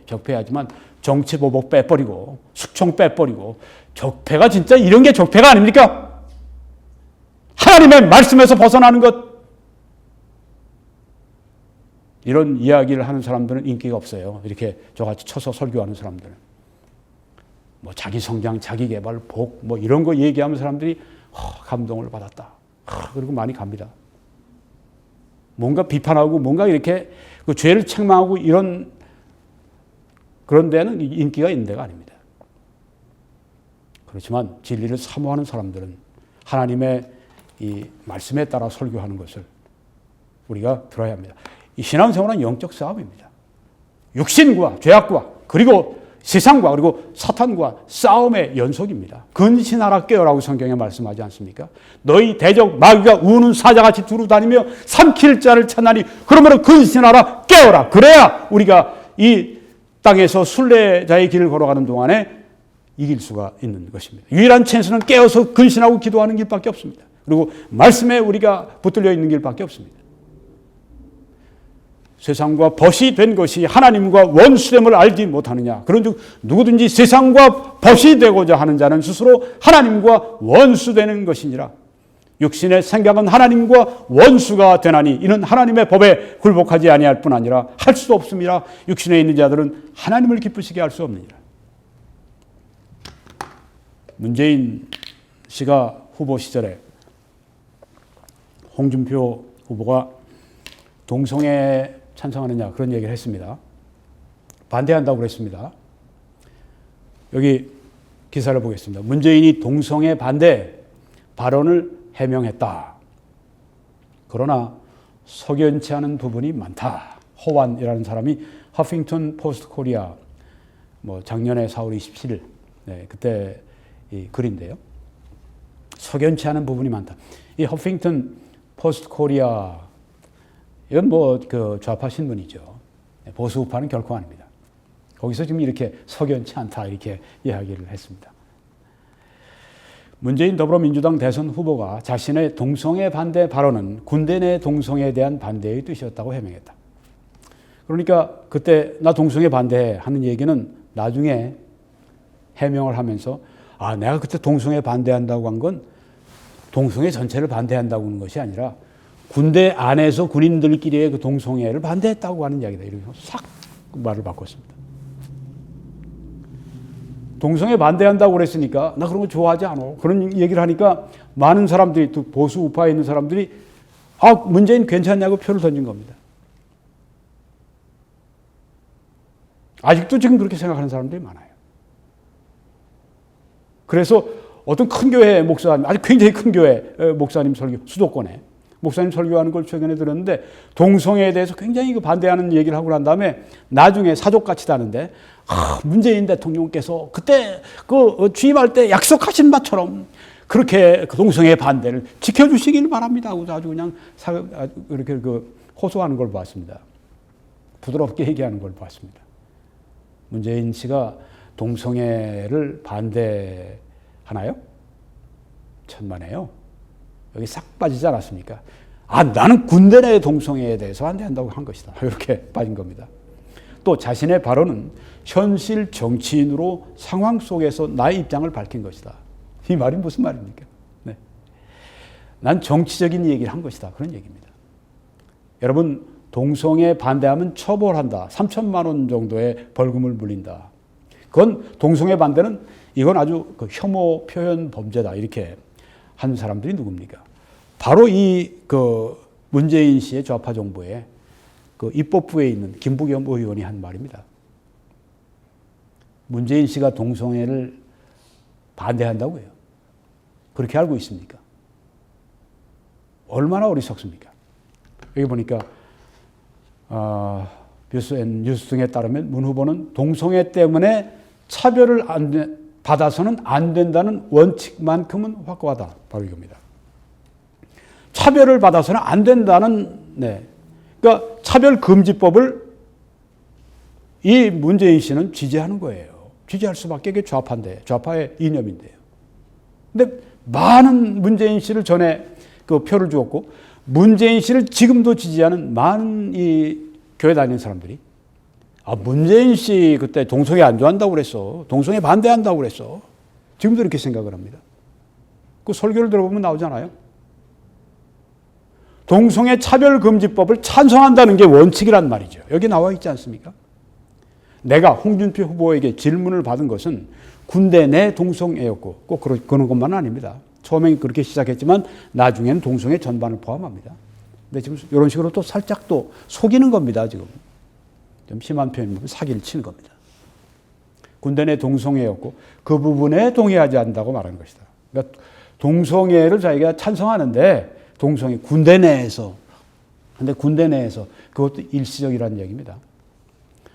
적폐하지만 정치보복 빼버리고 숙청 빼버리고, 적폐가 진짜 이런 게 적폐가 아닙니까? 하나님의 말씀에서 벗어나는 것. 이런 이야기를 하는 사람들은 인기가 없어요. 이렇게 저같이 쳐서 설교하는 사람들은. 자기 성장, 자기 개발, 복, 이런 거 얘기하면 사람들이 감동을 받았다. 그리고 많이 갑니다. 뭔가 비판하고 뭔가 이렇게 그 죄를 책망하고 그런 데는 인기가 있는 데가 아닙니다. 그렇지만 진리를 사모하는 사람들은 하나님의 이 말씀에 따라 설교하는 것을 우리가 들어야 합니다. 이 신앙생활은 영적 싸움입니다. 육신과 죄악과, 그리고 세상과 그리고 사탄과 싸움의 연속입니다. 근신하라 깨어라고 성경에 말씀하지 않습니까? 너희 대적 마귀가 우는 사자같이 두루다니며 삼킬 자를 찾나니 그러므로 근신하라 깨어라. 그래야 우리가 이 땅에서 순례자의 길을 걸어가는 동안에 이길 수가 있는 것입니다. 유일한 찬스는 깨어서 근신하고 기도하는 길밖에 없습니다. 그리고 말씀에 우리가 붙들려 있는 길밖에 없습니다. 세상과 벗이 된 것이 하나님과 원수됨을 알지 못하느냐. 그런즉 누구든지 세상과 벗이 되고자 하는 자는 스스로 하나님과 원수되는 것이니라. 육신의 생각은 하나님과 원수가 되나니 이는 하나님의 법에 굴복하지 아니할 뿐 아니라 할 수도 없습니다. 육신에 있는 자들은 하나님을 기쁘시게 할 수 없느니라. 문재인 씨가 후보 시절에 홍준표 후보가 동성애 찬성하느냐 그런 얘기를 했습니다. 반대한다고 그랬습니다. 여기 기사를 보겠습니다. 문재인이 동성애 반대 발언을 해명했다. 그러나 석연치 않은 부분이 많다. 허완이라는 사람이 허핑턴 포스트 코리아 작년에 4월 27일 그때 이 글인데요. 석연치 않은 부분이 많다. 이 허핑턴 포스트 코리아 이건 그 좌파 신문이죠. 보수 우파는 결코 아닙니다. 거기서 지금 이렇게 석연치 않다 이렇게 이야기를 했습니다. 문재인 더불어민주당 대선 후보가 자신의 동성애 반대 발언은 군대 내 동성애에 대한 반대의 뜻이었다고 해명했다. 그러니까 그때 나 동성애 반대해 하는 얘기는 나중에 해명을 하면서 내가 그때 동성애 반대한다고 한 건 동성애 전체를 반대한다고 하는 것이 아니라 군대 안에서 군인들끼리의 그 동성애를 반대했다고 하는 이야기다. 이렇게 싹 말을 바꿨습니다. 동성애 반대한다고 그랬으니까 나 그런 거 좋아하지 않아. 그런 얘기를 하니까 많은 사람들이 또 보수 우파에 있는 사람들이 문재인 괜찮냐고 표를 던진 겁니다. 아직도 지금 그렇게 생각하는 사람들이 많아요. 그래서 어떤 큰 교회 목사님, 아주 굉장히 큰 교회 목사님 설교, 수도권에 목사님 설교하는 걸 최근에 들었는데 동성애에 대해서 굉장히 반대하는 얘기를 하고 난 다음에 나중에 사족같이 다는데 문재인 대통령께서 그때 취임할 때 약속하신 바처럼 그렇게 그 동성애 반대를 지켜주시길 바랍니다 하고 아주 그냥 이렇게 호소하는 걸 봤습니다. 부드럽게 얘기하는 걸 봤습니다. 문재인 씨가 동성애를 반대하나요? 천만에요. 여기 싹 빠지지 않았습니까? 나는 군대 내 동성애에 대해서 반대한다고 한 것이다. 이렇게 빠진 겁니다. 또 자신의 발언은 현실 정치인으로 상황 속에서 나의 입장을 밝힌 것이다. 이 말이 무슨 말입니까? 네. 난 정치적인 얘기를 한 것이다. 그런 얘기입니다. 여러분, 동성애 반대하면 처벌한다. 3천만 원 정도의 벌금을 물린다. 그건 동성애 반대는 이건 아주 혐오 표현 범죄다. 이렇게 한 사람들이 누굽니까? 바로 이 문재인 씨의 좌파 정부의 입법부에 있는 김부겸 의원이 한 말입니다. 문재인 씨가 동성애를 반대한다고 해요. 그렇게 알고 있습니까? 얼마나 어리석습니까? 여기 보니까 뉴스 등에 따르면 문 후보는 동성애 때문에 차별을 받아서는 안 된다는 원칙만큼은 확고하다. 바로 이겁니다. 차별을 받아서는 안 된다는, 그러니까 차별금지법을 이 문재인 씨는 지지하는 거예요. 지지할 수밖에 이게 좌파의 이념인데요. 근데 많은 문재인 씨를 전에 표를 주었고, 문재인 씨를 지금도 지지하는 많은 이 교회 다니는 사람들이 문재인 씨 그때 동성애 안 좋아한다고 그랬어. 동성애 반대한다고 그랬어. 지금도 이렇게 생각을 합니다. 그 설교를 들어보면 나오잖아요. 동성애 차별금지법을 찬성한다는 게 원칙이란 말이죠. 여기 나와 있지 않습니까? 내가 홍준표 후보에게 질문을 받은 것은 군대 내 동성애였고 꼭 그런 것만은 아닙니다. 처음엔 그렇게 시작했지만 나중에는 동성애 전반을 포함합니다. 근데 지금 이런 식으로 또 살짝 또 속이는 겁니다. 지금. 좀 심한 표현이면 사기를 치는 겁니다. 군대 내 동성애였고 그 부분에 동의하지 않는다고 말하는 것이다. 그러니까 동성애를 자기가 찬성하는데 동성애 군대 내에서 근데 군대 내에서 그것도 일시적이라는 얘기입니다.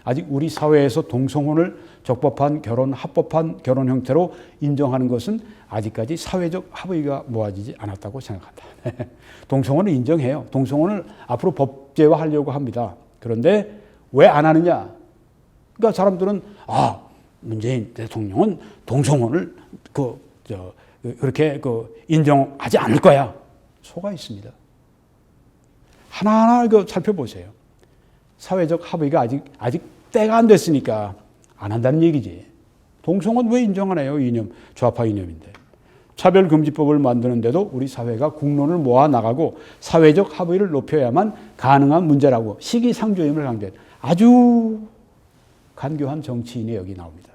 아직 우리 사회에서 동성혼을 적법한 결혼, 합법한 결혼 형태로 인정하는 것은 아직까지 사회적 합의가 모아지지 않았다고 생각한다. 동성혼을 인정해요. 동성혼을 앞으로 법제화하려고 합니다. 그런데 왜 안 하느냐? 그러니까 사람들은 문재인 대통령은 동성혼을 그렇게 인정하지 않을 거야. 속아 있습니다. 하나하나 살펴보세요. 사회적 합의가 아직 때가 안 됐으니까 안 한다는 얘기지. 동성혼 왜 인정 안 해요? 이념, 좌파 이념인데. 차별금지법을 만드는데도 우리 사회가 국론을 모아 나가고 사회적 합의를 높여야만 가능한 문제라고 시기상조임을 강조해요. 아주 간교한 정치인이 여기 나옵니다.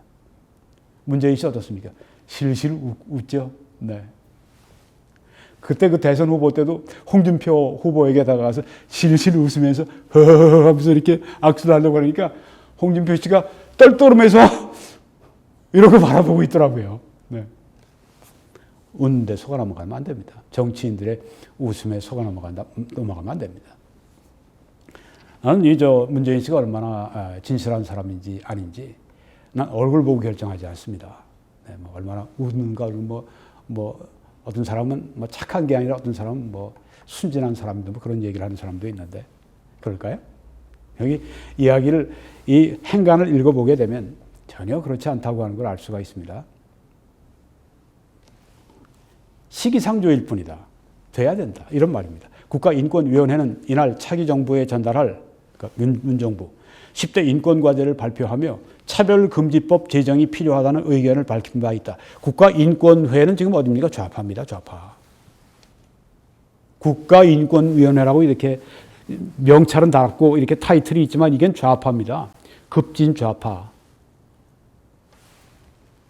문재인 씨 어떻습니까? 실실 웃죠? 네. 그때 그 대선 후보 때도 홍준표 후보에게 다가가서 실실 웃으면서 허허허 하면서 이렇게 악수를 하려고 하니까 홍준표 씨가 떨떠름해서 이러고 바라보고 있더라고요. 네. 웃는데 속아 넘어가면 안 됩니다. 정치인들의 웃음에 속아 넘어가면 안 됩니다. 나는 문재인 씨가 얼마나 진실한 사람인지 아닌지 난 얼굴 보고 결정하지 않습니다. 네, 얼마나 웃는가, 어떤 사람은 착한 게 아니라 어떤 사람은 순진한 사람도 그런 얘기를 하는 사람도 있는데 그럴까요? 여기 이야기를 이 행간을 읽어보게 되면 전혀 그렇지 않다고 하는 걸 알 수가 있습니다. 시기상조일 뿐이다. 돼야 된다. 이런 말입니다. 국가인권위원회는 이날 차기 정부에 전달할 문정부 10대 인권과제를 발표하며 차별금지법 제정이 필요하다는 의견을 밝힌 바 있다. 국가인권회는 지금 어디입니까? 좌파입니다. 좌파. 국가인권위원회라고 이렇게 명찰은 달았고 이렇게 타이틀이 있지만 이게 좌파입니다. 급진 좌파.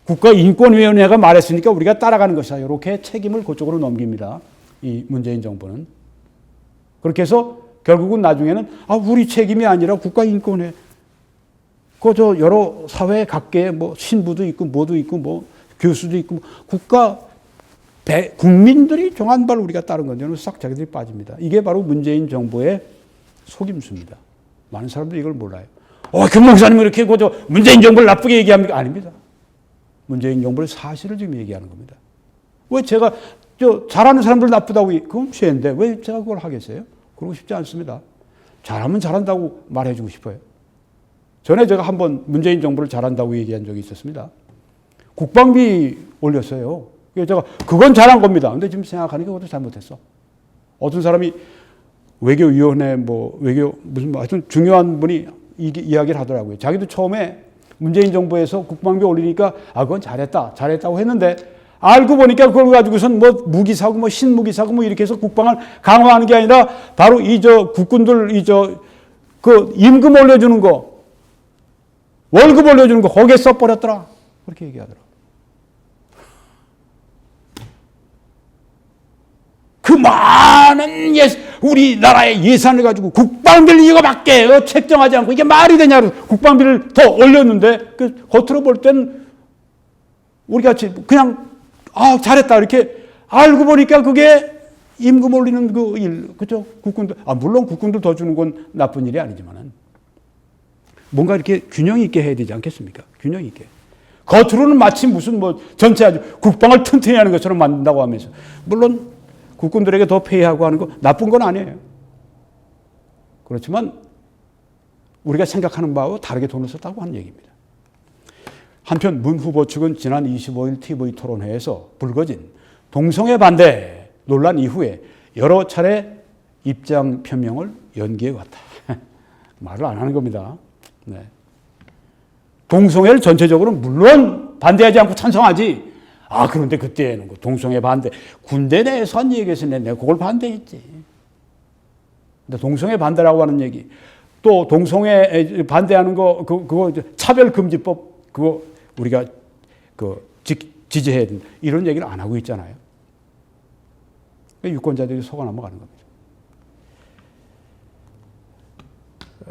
국가인권위원회가 말했으니까 우리가 따라가는 것이다. 이렇게 책임을 그쪽으로 넘깁니다. 이 문재인 정부는. 그렇게 해서 결국은 나중에는 우리 책임이 아니라 국가인권회. 여러 사회 각계에 신부도 있고 뭐도 있고 교수도 있고 국민들이 정한 바를 우리가 따른 건데 싹 자기들이 빠집니다. 이게 바로 문재인 정부의 속임수입니다. 많은 사람들이 이걸 몰라요. 김 목사님은 이렇게 문재인 정부를 나쁘게 얘기합니까? 아닙니다. 문재인 정부의 사실을 지금 얘기하는 겁니다. 왜 제가 잘하는 사람들 나쁘다고 그건 죄인데 왜 제가 그걸 하겠어요? 그러고 싶지 않습니다. 잘하면 잘한다고 말해주고 싶어요. 전에 제가 한번 문재인 정부를 잘한다고 얘기한 적이 있었습니다. 국방비 올렸어요. 그래서 제가 그건 잘한 겁니다. 근데 지금 생각하니까 그것도 잘못했어. 어떤 사람이 외교위원회 하여튼 중요한 분이 이야기를 하더라고요. 자기도 처음에 문재인 정부에서 국방비 올리니까 그건 잘했다고 했는데 알고 보니까 그걸 가지고선 무기 사고 신무기 사고 이렇게 해서 국방을 강화하는 게 아니라 바로 국군들 임금 올려주는 거 월급 올려주는 거 거기에 써버렸더라. 그렇게 얘기하더라고요. 그 많은 우리나라의 예산을 가지고 국방비를 이거밖에 책정하지 않고 이게 말이 되냐고 국방비를 더 올렸는데 겉으로 볼 때는 우리가 그냥 잘했다 이렇게 알고 보니까 그게 임금 올리는 그 일, 그죠? 국군들 물론 국군들 더 주는 건 나쁜 일이 아니지만은 뭔가 이렇게 균형 있게 해야 되지 않겠습니까? 균형 있게. 겉으로는 마치 무슨 전체 아주 국방을 튼튼히 하는 것처럼 만든다고 하면서 물론 국군들에게 더 페이하고 하는 거 나쁜 건 아니에요. 그렇지만 우리가 생각하는 바와 다르게 돈을 썼다고 하는 얘기입니다. 한편 문 후보 측은 지난 25일 TV 토론회에서 불거진 동성애 반대 논란 이후에 여러 차례 입장 표명을 연기해 왔다. 말을 안 하는 겁니다. 네. 동성애를 전체적으로 물론 반대하지 않고 찬성하지. 그런데 그때는 동성애 반대 군대 내에서 한 얘기에서 내가 그걸 반대했지. 근데 동성애 반대라고 하는 얘기 또 동성애 반대하는 거 그거 차별금지법 그거 우리가 지지해야 된다. 이런 얘기를 안 하고 있잖아요. 유권자들이 속아 넘어가는 겁니다.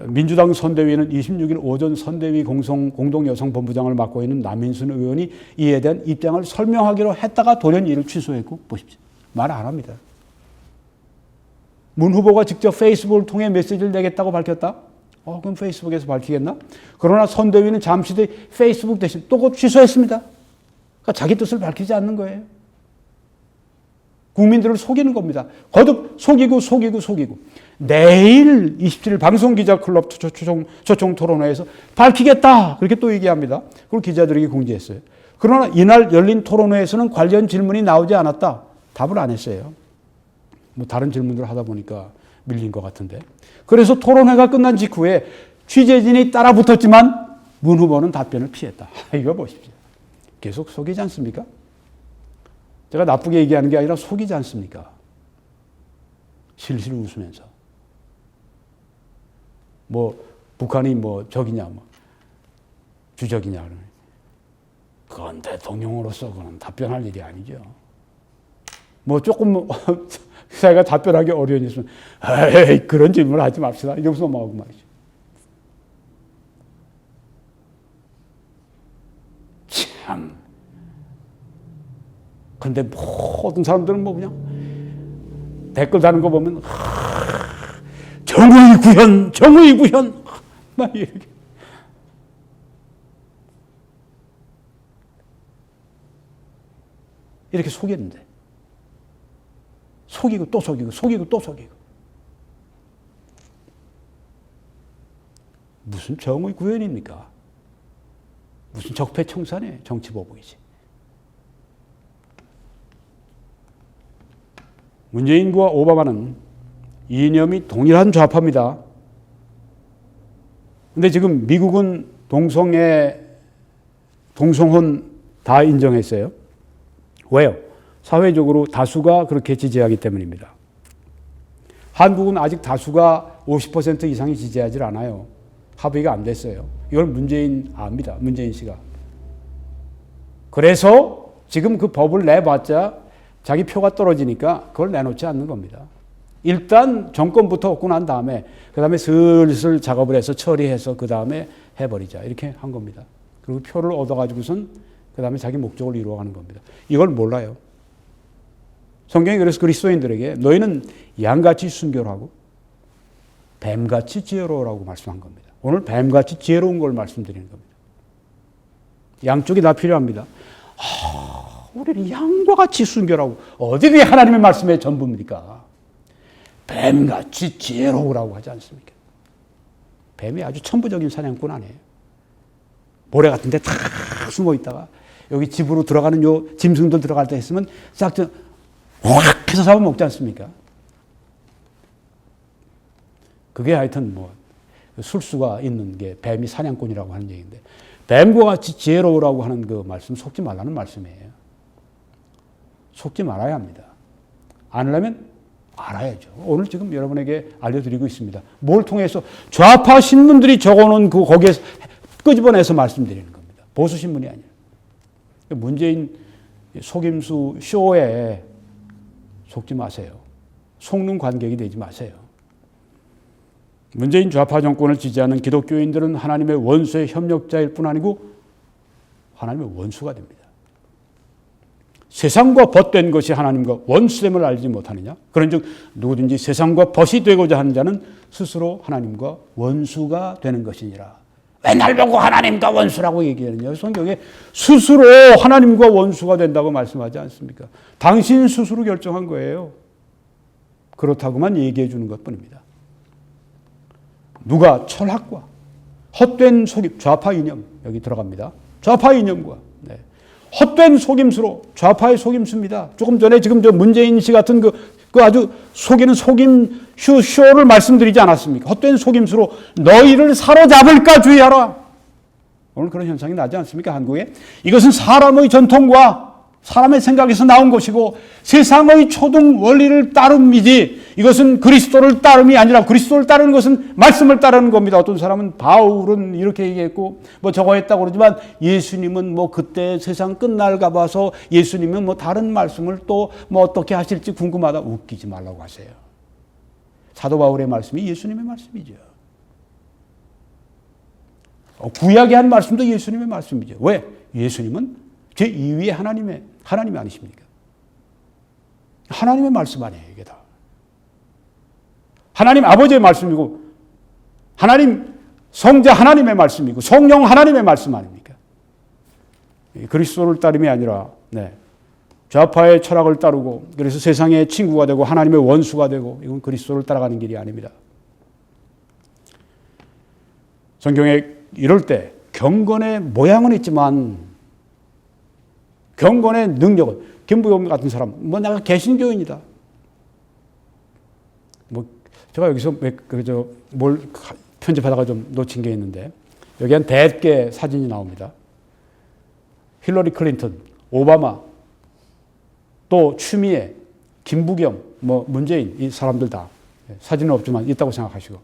민주당 선대위는 26일 오전 선대위 공동여성본부장을 맡고 있는 남인순 의원이 이에 대한 입장을 설명하기로 했다가 돌연히 이를 취소했고 보십시오. 말 안 합니다. 문 후보가 직접 페이스북을 통해 메시지를 내겠다고 밝혔다. 그럼 페이스북에서 밝히겠나? 그러나 선대위는 잠시 뒤 페이스북 대신 또 곧 취소했습니다. 그러니까 자기 뜻을 밝히지 않는 거예요. 국민들을 속이는 겁니다. 거듭 속이고. 내일 27일 방송기자클럽 초청 토론회에서 밝히겠다. 그렇게 또 얘기합니다. 그걸 기자들에게 공지했어요. 그러나 이날 열린 토론회에서는 관련 질문이 나오지 않았다. 답을 안 했어요. 뭐 다른 질문들을 하다 보니까 밀린 것 같은데. 그래서 토론회가 끝난 직후에 취재진이 따라 붙었지만 문 후보는 답변을 피했다. 이거 보십시오. 계속 속이지 않습니까? 제가 나쁘게 얘기하는 게 아니라 속이지 않습니까? 실실 웃으면서. 북한이 적이냐, 주적이냐. 그건 대통령으로서 그건 답변할 일이 아니죠. 조금 사회가 답변하기 어려운 일 있으면, 에이, 그런 질문을 하지 맙시다. 이러면서 넘어가고 말이죠. 참. 근데 모든 사람들은 그냥 댓글 다는 거 보면, 정의 구현, 막 이렇게. 이렇게 속였는데. 속이고 또 속이고. 무슨 정의 구현입니까? 무슨 적폐청산이에요. 정치보복이지. 문재인과 오바마는 이념이 동일한 좌파입니다. 근데 지금 미국은 동성혼 다 인정했어요. 왜요? 사회적으로 다수가 그렇게 지지하기 때문입니다. 한국은 아직 다수가 50% 이상이 지지하지 않아요. 합의가 안 됐어요. 이걸 문재인 압니다. 문재인 씨가. 그래서 지금 그 법을 내봤자 자기 표가 떨어지니까 그걸 내놓지 않는 겁니다. 일단 정권부터 얻고 난 다음에 그 다음에 슬슬 작업을 해서 처리해서 그 다음에 해버리자. 이렇게 한 겁니다. 그리고 표를 얻어가지고선 그 다음에 자기 목적을 이루어가는 겁니다. 이걸 몰라요. 성경이 그래서 그리스도인들에게 너희는 양같이 순결하고 뱀같이 지혜로우라고 말씀한 겁니다. 오늘 뱀같이 지혜로운 걸 말씀드리는 겁니다. 양쪽이 다 필요합니다. 우리는 양과 같이 순결하고 어디 그게 하나님의 말씀의 전부입니까? 뱀같이 지혜로우라고 하지 않습니까? 뱀이 아주 천부적인 사냥꾼 아니에요. 모래 같은 데 다 숨어 있다가 여기 집으로 들어가는 요 짐승들 들어갈 때 했으면 싹 확 해서 잡아먹지 않습니까? 그게 하여튼 술수가 있는 게 뱀이 사냥꾼이라고 하는 얘기인데 뱀과 같이 지혜로우라고 하는 그 말씀 속지 말라는 말씀이에요. 속지 말아야 합니다. 아니려면 알아야죠. 오늘 지금 여러분에게 알려드리고 있습니다. 뭘 통해서 좌파 신문들이 적어놓은 거기에서 끄집어내서 말씀드리는 겁니다. 보수 신문이 아니라. 문재인 속임수 쇼에 속지 마세요. 속는 관객이 되지 마세요. 문재인 좌파 정권을 지지하는 기독교인들은 하나님의 원수의 협력자일 뿐 아니고 하나님의 원수가 됩니다. 세상과 벗된 것이 하나님과 원수됨을 알지 못하느냐? 그런즉 누구든지 세상과 벗이 되고자 하는 자는 스스로 하나님과 원수가 되는 것이니라. 왜 날 보고 하나님과 원수라고 얘기하느냐? 성경에 스스로 하나님과 원수가 된다고 말씀하지 않습니까? 당신 스스로 결정한 거예요. 그렇다고만 얘기해 주는 것뿐입니다. 누가 철학과 헛된 속임, 좌파 이념 여기 들어갑니다. 좌파 이념과 헛된 속임수로 좌파의 속임수입니다. 조금 전에 지금 저 문재인 씨 같은 그 아주 속이는 속임 쇼를 말씀드리지 않았습니까? 헛된 속임수로 너희를 사로잡을까 주의하라. 오늘 그런 현상이 나지 않습니까? 한국에. 이것은 사람의 전통과 사람의 생각에서 나온 것이고 세상의 초등 원리를 따름이지 이것은 그리스도를 따름이 아니라 그리스도를 따르는 것은 말씀을 따르는 겁니다. 어떤 사람은 바울은 이렇게 얘기했고 저거 했다고 그러지만 예수님은 그때 세상 끝날까 봐서 예수님은 다른 말씀을 또 어떻게 하실지 궁금하다. 웃기지 말라고 하세요. 사도 바울의 말씀이 예수님의 말씀이죠. 구약에 한 말씀도 예수님의 말씀이죠. 왜? 예수님은 제2위의 하나님이 아니십니까? 하나님의 말씀 아니에요, 이게 다. 하나님 아버지의 말씀이고, 하나님, 성자 하나님의 말씀이고 성령 하나님의 말씀 아닙니까? 그리스도를 따름이 아니라 좌파의 철학을 따르고 그래서 세상의 친구가 되고 하나님의 원수가 되고 이건 그리스도를 따라가는 길이 아닙니다. 성경에 이럴 때 경건의 모양은 있지만 경건의 능력은 김부겸 같은 사람 내가 개신교인이다. 제가 여기서 뭘 편집하다가 좀 놓친 게 있는데 여기 한 100개 사진이 나옵니다. 힐러리 클린턴, 오바마, 또 추미애, 김부겸, 문재인 이 사람들 다 사진은 없지만 있다고 생각하시고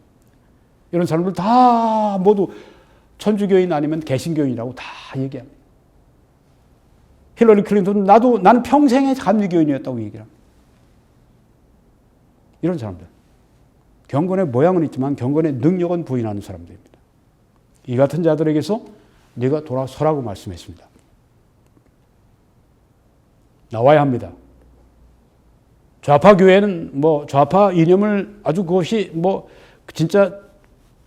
이런 사람들 다 모두 천주교인 아니면 개신교인이라고 다 얘기합니다. 힐러리 클린턴은 나는 평생의 감리교인이었다고 얘기를 합니다. 이런 사람들. 경건의 모양은 있지만 경건의 능력은 부인하는 사람들입니다. 이 같은 자들에게서 네가 돌아서라고 말씀했습니다. 나와야 합니다. 좌파 교회는 좌파 이념을 아주 그것이 진짜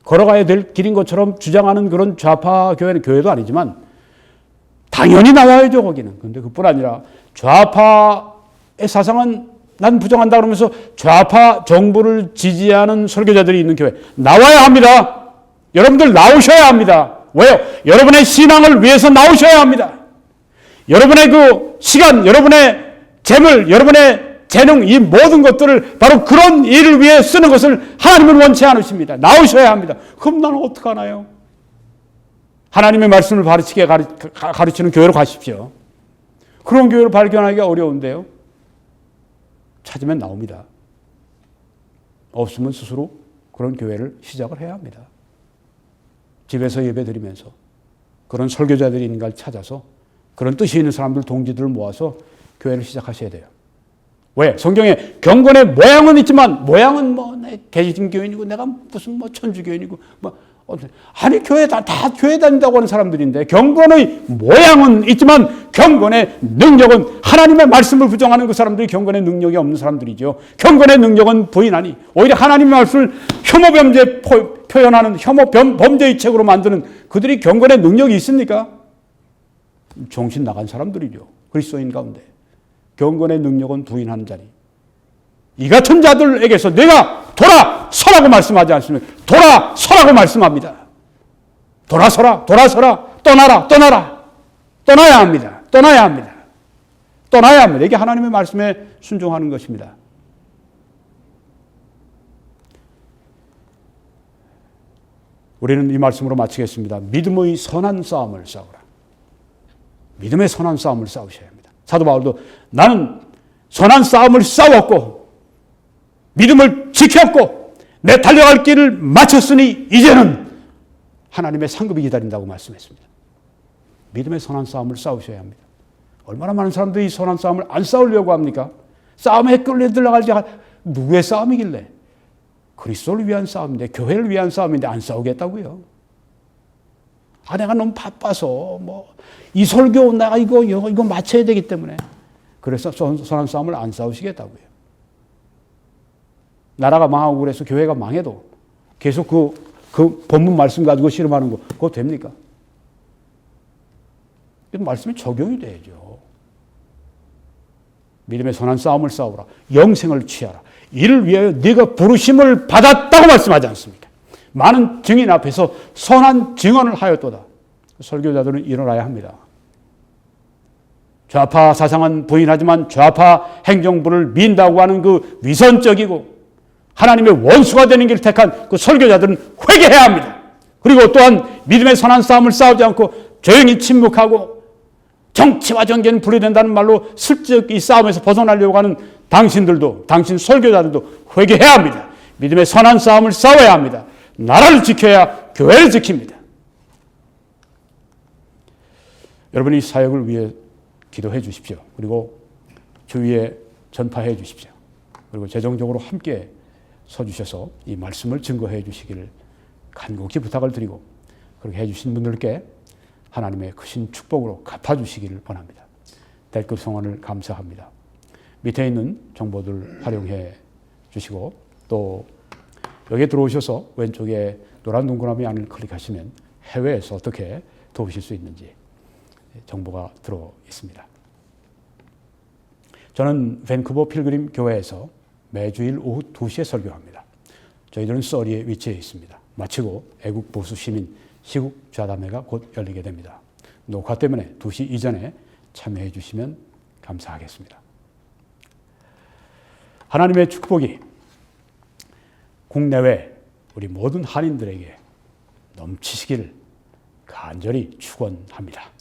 걸어가야 될 길인 것처럼 주장하는 그런 좌파 교회는 교회도 아니지만 당연히 나와야죠, 거기는. 그런데 그뿐 아니라 좌파의 사상은 난 부정한다 그러면서 좌파 정부를 지지하는 설교자들이 있는 교회 나와야 합니다. 여러분들 나오셔야 합니다. 왜요? 여러분의 신앙을 위해서 나오셔야 합니다. 여러분의 그 시간, 여러분의 재물, 여러분의 재능 이 모든 것들을 바로 그런 일을 위해 쓰는 것을 하나님은 원치 않으십니다. 나오셔야 합니다. 그럼 나는 어떡하나요? 하나님의 말씀을 가르치는 교회로 가십시오. 그런 교회를 발견하기가 어려운데요. 찾으면 나옵니다. 없으면 스스로 그런 교회를 시작을 해야 합니다. 집에서 예배 드리면서 그런 설교자들이 있는가를 찾아서 그런 뜻이 있는 사람들, 동지들을 모아서 교회를 시작하셔야 돼요. 왜? 성경에 경건의 모양은 있지만 모양은 내 개신교인이고 내가 무슨 천주교인이고 아니 교회 다 교회 다닌다고 하는 사람들인데 경건의 모양은 있지만 경건의 능력은 하나님의 말씀을 부정하는 그 사람들이 경건의 능력이 없는 사람들이죠. 경건의 능력은 부인하니 오히려 하나님의 말씀을 혐오범죄 표현하는 범죄의 책으로 만드는 그들이 경건의 능력이 있습니까? 정신 나간 사람들이죠. 그리스도인 가운데. 경건의 능력은 부인하는 자리. 이 같은 자들에게서 내가 돌아서라고 말씀하지 않습니까? 돌아서라고 말씀합니다. 돌아서라, 떠나라. 떠나야 합니다. 떠나야 합니다. 이게 하나님의 말씀에 순종하는 것입니다. 우리는 이 말씀으로 마치겠습니다. 믿음의 선한 싸움을 싸우라. 믿음의 선한 싸움을 싸우셔야 합니다. 사도 바울도 나는 선한 싸움을 싸웠고 믿음을 지켰고 내 달려갈 길을 마쳤으니 이제는 하나님의 상급이 기다린다고 말씀했습니다. 믿음의 선한 싸움을 싸우셔야 합니다. 얼마나 많은 사람들이 이 선한 싸움을 안 싸우려고 합니까? 싸움에 끌려 들어갈 때 누구의 싸움이길래? 그리스도를 위한 싸움인데, 교회를 위한 싸움인데 안 싸우겠다고요? 내가 너무 바빠서 이 설교 내가 이거 마쳐야 되기 때문에 그래서 선한 싸움을 안 싸우시겠다고요. 나라가 망하고 그래서 교회가 망해도 계속 그 본문 말씀 가지고 씨름하는 거 그거 됩니까? 이 말씀이 적용이 돼야죠. 믿음의 선한 싸움을 싸우라. 영생을 취하라. 이를 위하여 네가 부르심을 받았다고 말씀하지 않습니까? 많은 증인 앞에서 선한 증언을 하였도다. 설교자들은 일어나야 합니다. 좌파 사상은 부인하지만 좌파 행정부를 민다고 하는 그 위선적이고 하나님의 원수가 되는 길을 택한 그 설교자들은 회개해야 합니다. 그리고 또한 믿음의 선한 싸움을 싸우지 않고 조용히 침묵하고 정치와 정계는 분리된다는 말로 슬쩍 이 싸움에서 벗어나려고 하는 당신들도, 당신 설교자들도 회개해야 합니다. 믿음의 선한 싸움을 싸워야 합니다. 나라를 지켜야 교회를 지킵니다. 여러분이 이 사역을 위해 기도해 주십시오. 그리고 주위에 전파해 주십시오. 그리고 재정적으로 함께 서주셔서 이 말씀을 증거해 주시기를 간곡히 부탁을 드리고 그렇게 해주신 분들께 하나님의 크신 축복으로 갚아주시기를 원합니다. 댓글 성원을 감사합니다. 밑에 있는 정보들 활용해 주시고 또 여기에 들어오셔서 왼쪽에 노란 동그라미 안을 클릭하시면 해외에서 어떻게 도우실 수 있는지 정보가 들어 있습니다. 저는 밴쿠버 필그림 교회에서 매주일 오후 2시에 설교합니다. 저희들은 서리에 위치해 있습니다. 마치고 애국 보수 시민 시국 좌담회가 곧 열리게 됩니다. 녹화 때문에 2시 이전에 참여해 주시면 감사하겠습니다. 하나님의 축복이 국내외 우리 모든 한인들에게 넘치시기를 간절히 축원합니다.